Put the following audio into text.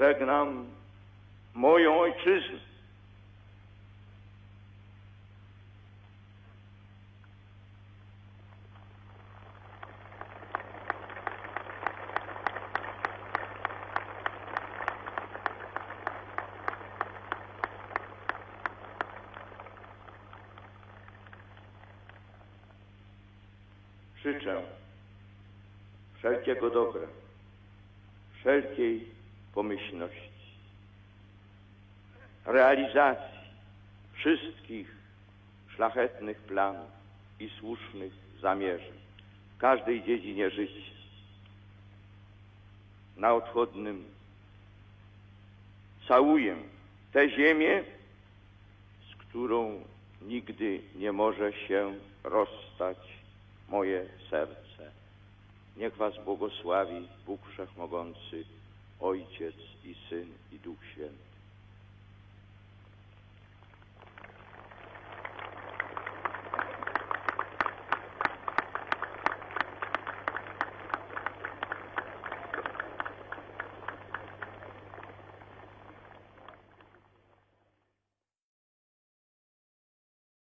żegnam moją ojczyznę. Życzę wszelkiego dobra, wszelkiej pomyślności, realizacji wszystkich szlachetnych planów i słusznych zamierzeń w każdej dziedzinie życia. Na odchodnym całuję tę ziemię, z którą nigdy nie może się rozstać moje serce. Niech was błogosławi Bóg Wszechmogący, Ojciec i Syn i Duch Święty.